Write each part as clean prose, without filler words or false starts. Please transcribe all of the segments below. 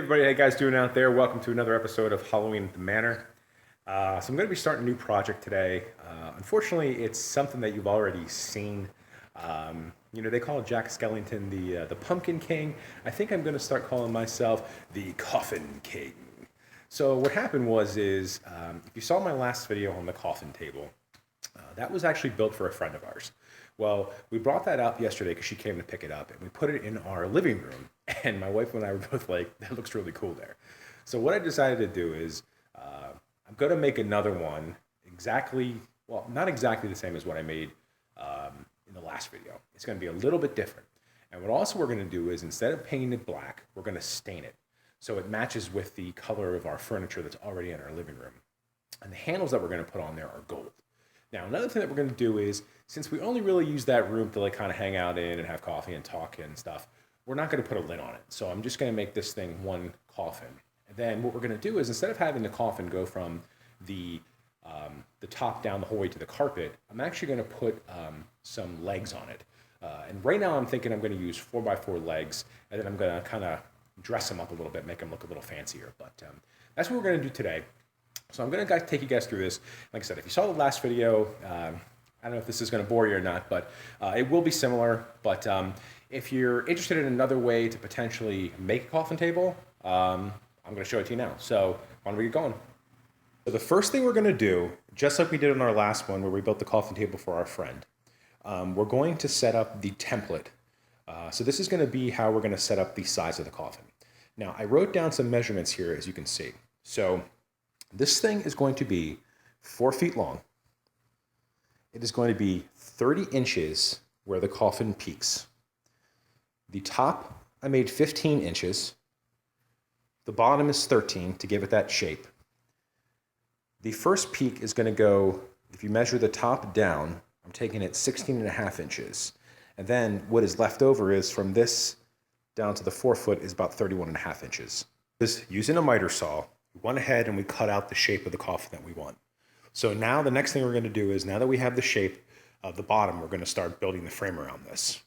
Everybody, how you guys doing out there? Welcome to another episode of Halloween at the Manor. So I'm going to be starting a new project today. Unfortunately, it's something that you've already seen. They call Jack Skellington the Pumpkin King. I think I'm going to start calling myself the Coffin King. So what happened is if you saw my last video on the coffin table, that was actually built for a friend of ours. Well, we brought that up yesterday because she came to pick it up, and we put it in our living room. And my wife and I were both like, that looks really cool there. So what I decided to do is I'm going to make another one not exactly the same as what I made in the last video. It's going to be a little bit different. And what we're going to do is instead of painting it black, we're going to stain it so it matches with the color of our furniture that's already in our living room. And the handles that we're going to put on there are gold. Now, another thing that we're going to do is, since we only really use that room to kind of hang out in and have coffee and talk and stuff, we're not going to put a lid on it. So I'm just going to make this thing one coffin. And then what we're going to do is, instead of having the coffin go from the top down the whole way to the carpet, I'm actually going to put some legs on it. And right now I'm thinking I'm going to use 4x4 legs, and then I'm going to kind of dress them up a little bit, make them look a little fancier. But that's what we're going to do today. So I'm going to take you guys through this. Like I said, if you saw the last video, I don't know if this is going to bore you or not, but it will be similar. But if you're interested in another way to potentially make a coffin table, I'm going to show it to you now. So why don't we get going? So the first thing we're going to do, just like we did on our last one where we built the coffin table for our friend, we're going to set up the template. So this is going to be how we're going to set up the size of the coffin. Now, I wrote down some measurements here, as you can see. So this thing is going to be 4 feet long. It is going to be 30 inches where the coffin peaks. The top, I made 15 inches. The bottom is 13 to give it that shape. The first peak is going to go, if you measure the top down, I'm taking it 16.5 inches. And then what is left over is from this down to the 4-foot is about 31.5 inches. This, using a miter saw, we went ahead and we cut out the shape of the coffin that we want. So now the next thing we're going to do is, now that we have the shape of the bottom, we're going to start building the frame around this.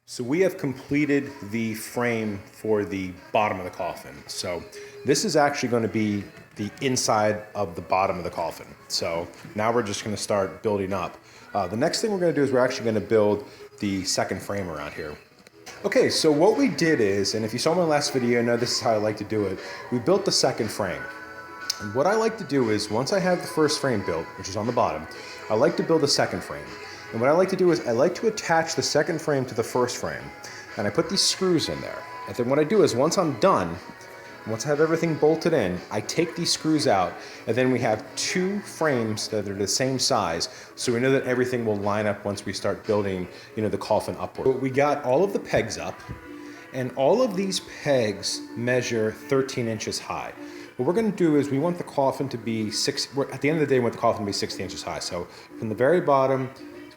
So we have completed the frame for the bottom of the coffin. So this is actually going to be the inside of the bottom of the coffin. So now we're just going to start building up. The next thing we're going to do is we're actually going to build the second frame around here. Okay, so what we did is, and if you saw my last video, you know this is how I like to do it, we built the second frame. And what I like to do is, once I have the first frame built, which is on the bottom, I like to build the second frame. And what I like to do is, I like to attach the second frame to the first frame, and I put these screws in there. And then what I do is, once I'm done, once I have everything bolted in, I take these screws out, and then we have 2 frames that are the same size, so we know that everything will line up once we start building, the coffin upward. We got all of the pegs up, and all of these pegs measure 13 inches high. What we're going to do is we want the coffin to be at the end of the day, we want the coffin to be 60 inches high. So from the very bottom,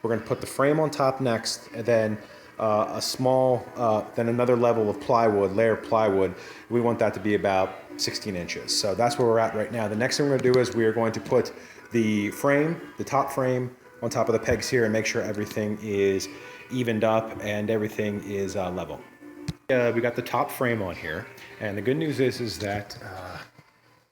we're going to put the frame on top next, and then then another level of plywood, layer of plywood. We want that to be about 16 inches. So that's where we're at right now. The next thing we're going to do is we are going to put the frame, the top frame, on top of the pegs here and make sure everything is evened up and everything is level. We got the top frame on here, and the good news is that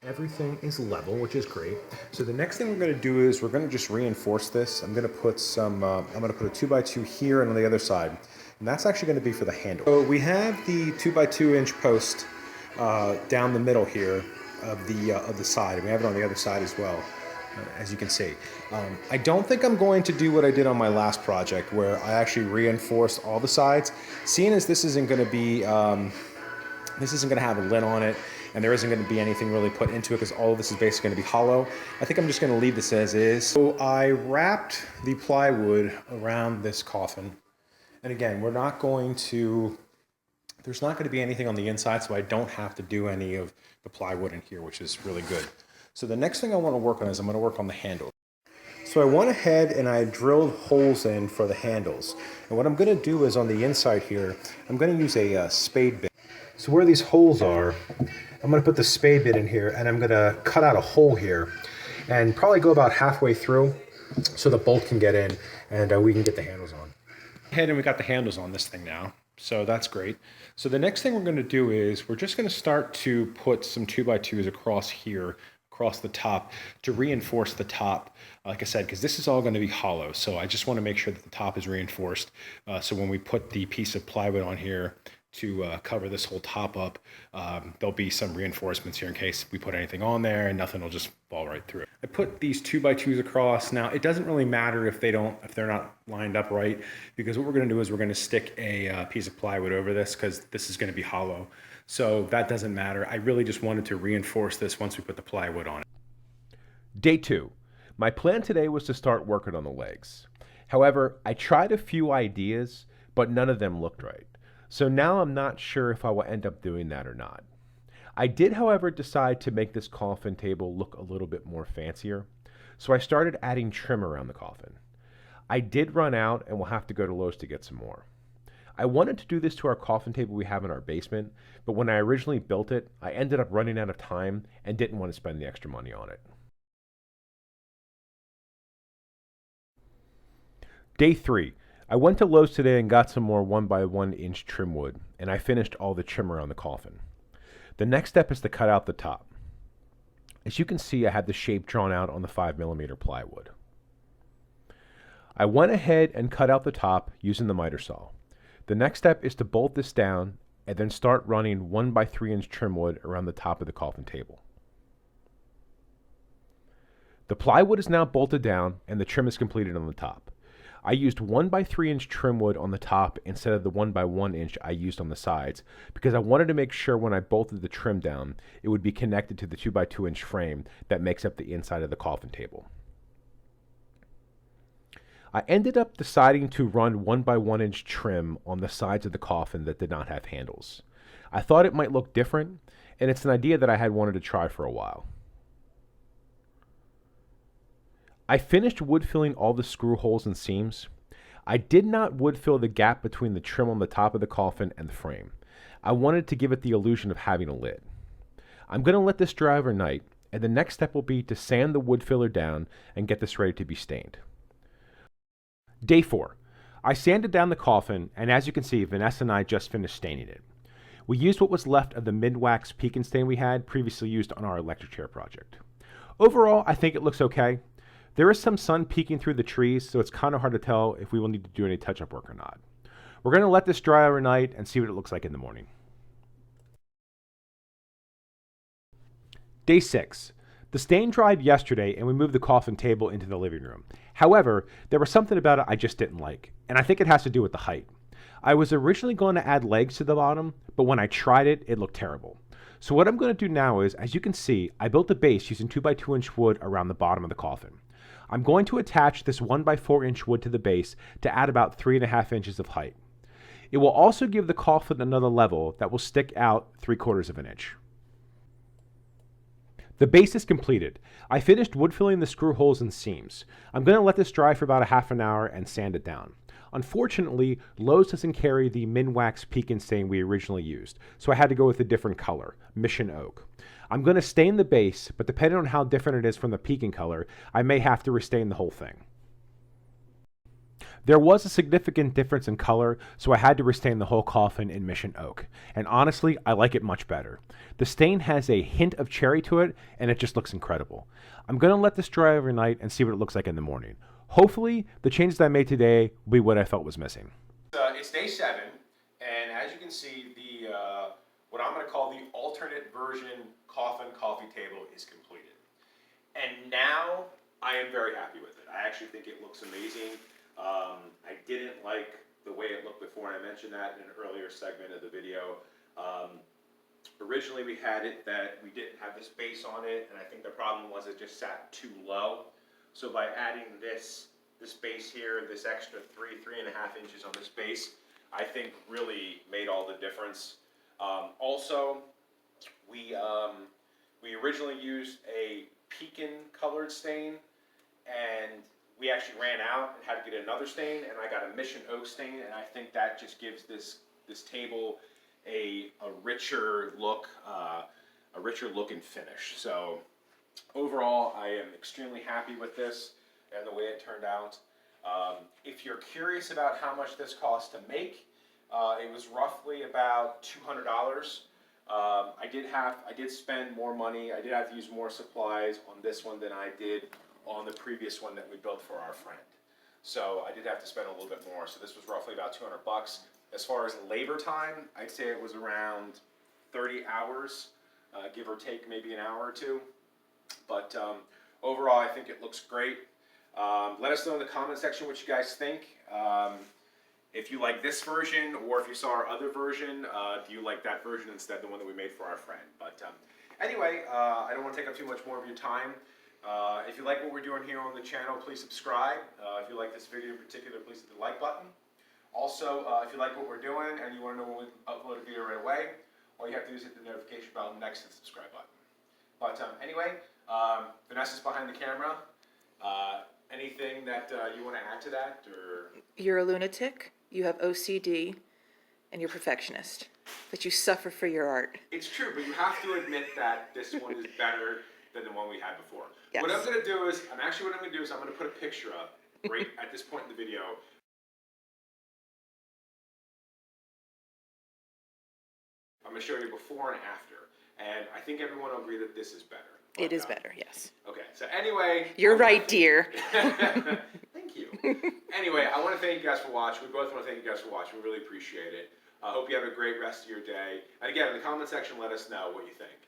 everything is level, which is great. So the next thing we're going to do is we're going to just reinforce this. I'm going to put I'm going to put a 2x2 here and on the other side. And that's actually going to be for the handle. So we have the 2x2 inch post down the middle here of the side. And we have it on the other side as well, as you can see. I don't think I'm going to do what I did on my last project, where I actually reinforced all the sides. Seeing as this isn't going to be, this isn't going to have a lid on it, and there isn't going to be anything really put into it because all of this is basically going to be hollow, I think I'm just going to leave this as is. So I wrapped the plywood around this coffin. And again, there's not going to be anything on the inside, so I don't have to do any of the plywood in here, which is really good. So the next thing I want to work on is I'm going to work on the handle. So I went ahead and I drilled holes in for the handles. And what I'm going to do is on the inside here, I'm going to use a spade bit. So where these holes are, I'm going to put the spade bit in here, and I'm going to cut out a hole here and probably go about halfway through so the bolt can get in and we can get the handles on. Ahead, and we got the handles on this thing now. So that's great. So the next thing we're going to do is we're just going to start to put some 2x2s across here, across the top to reinforce the top. Like I said, because this is all going to be hollow. So I just want to make sure that the top is reinforced. So when we put the piece of plywood on here to cover this whole top up, there'll be some reinforcements here in case we put anything on there and nothing will just fall right through. I put these 2x2s across. Now it doesn't really matter if they're not lined up right, because what we're going to do is we're going to stick a piece of plywood over this because this is going to be hollow. So that doesn't matter. I really just wanted to reinforce this once we put the plywood on it. Day 2. My plan today was to start working on the legs. However, I tried a few ideas, but none of them looked right. So now I'm not sure if I will end up doing that or not. I did, however, decide to make this coffin table look a little bit more fancier, so I started adding trim around the coffin. I did run out and will have to go to Lowe's to get some more. I wanted to do this to our coffin table we have in our basement, but when I originally built it, I ended up running out of time and didn't want to spend the extra money on it. Day 3. I went to Lowe's today and got some more 1x1 inch trim wood, and I finished all the trim around the coffin. The next step is to cut out the top. As you can see, I had the shape drawn out on the 5mm plywood. I went ahead and cut out the top using the miter saw. The next step is to bolt this down and then start running 1x3 inch trim wood around the top of the coffin table. The plywood is now bolted down and the trim is completed on the top. I used 1x3 inch trim wood on the top instead of the 1x1 inch I used on the sides because I wanted to make sure when I bolted the trim down it would be connected to the 2x2 inch frame that makes up the inside of the coffin table. I ended up deciding to run 1x1 inch trim on the sides of the coffin that did not have handles. I thought it might look different, and it's an idea that I had wanted to try for a while. I finished wood filling all the screw holes and seams. I did not wood fill the gap between the trim on the top of the coffin and the frame. I wanted to give it the illusion of having a lid. I'm going to let this dry overnight, and the next step will be to sand the wood filler down and get this ready to be stained. Day 4. I sanded down the coffin, and as you can see, Vanessa and I just finished staining it. We used what was left of the mid-wax pekin stain we had previously used on our electric chair project. Overall, I think it looks okay. There is some sun peeking through the trees, so it's kind of hard to tell if we will need to do any touch-up work or not. We're going to let this dry overnight and see what it looks like in the morning. Day 6. The stain dried yesterday and we moved the coffin table into the living room. However, there was something about it I just didn't like, and I think it has to do with the height. I was originally going to add legs to the bottom, but when I tried it, it looked terrible. So what I'm going to do now is, as you can see, I built a base using 2x2 inch wood around the bottom of the coffin. I'm going to attach this 1x4 inch wood to the base to add about 3.5 inches of height. It will also give the coffin another level that will stick out 3/4 of an inch. The base is completed. I finished wood filling the screw holes and seams. I'm going to let this dry for about a half an hour and sand it down. Unfortunately, Lowe's doesn't carry the min-wax pekin stain we originally used, so I had to go with a different color, Mission Oak. I'm going to stain the base, but depending on how different it is from the pekin color, I may have to restain the whole thing. There was a significant difference in color, so I had to restain the whole coffin in Mission Oak. And honestly, I like it much better. The stain has a hint of cherry to it, and it just looks incredible. I'm going to let this dry overnight and see what it looks like in the morning. Hopefully, the changes I made today will be what I felt was missing. It's day 7, and as you can see, the what I'm going to call the alternate version Coffin Coffee Table is completed. And now I am very happy with it. I actually think it looks amazing. I didn't like the way it looked before, and I mentioned that in an earlier segment of the video. Originally we had it that we didn't have this base on it, and I think the problem was it just sat too low. So by adding this base here, this extra 3.5 inches on this base, I think really made all the difference. Also, we originally used a pekin colored stain, and we actually ran out and had to get another stain, and I got a Mission Oak stain, and I think that just gives this table a richer look, and finish. So overall, I am extremely happy with this and the way it turned out. If you're curious about how much this costs to make, It was roughly about $200. I did spend more money. I did have to use more supplies on this one than I did on the previous one that we built for our friend. So I did have to spend a little bit more. So this was roughly about $200. As far as labor time, I'd say it was around 30 hours, give or take maybe an hour or two. But overall, I think it looks great. Let us know in the comment section what you guys think. If you like this version, or if you saw our other version, do you like that version instead of the one that we made for our friend? But anyway, I don't want to take up too much more of your time. If you like what we're doing here on the channel, please subscribe. If you like this video in particular, please hit the like button. Also, if you like what we're doing and you want to know when we upload a video right away, all you have to do is hit the notification bell next to the subscribe button. But anyway, Vanessa's behind the camera. Anything that you want to add to that? Or You're a lunatic, you have OCD, and you're a perfectionist. But you suffer for your art. It's true, but you have to admit that this one is better than the one we had before. Yes. What I'm going to do is, I'm going to put a picture up right at this point in the video. I'm going to show you before and after. And I think everyone will agree that this is better. It is better, yes. Okay, so anyway. You're right, dear. Thank you. Anyway, I want to thank you guys for watching. We both want to thank you guys for watching. We really appreciate it. I hope you have a great rest of your day. And again, in the comment section, let us know what you think.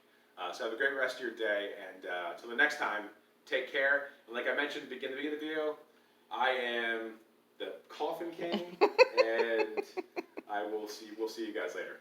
So have a great rest of your day. And until the next time, take care. And like I mentioned at the beginning of the video, I am the Coffin King. And we'll see you guys later.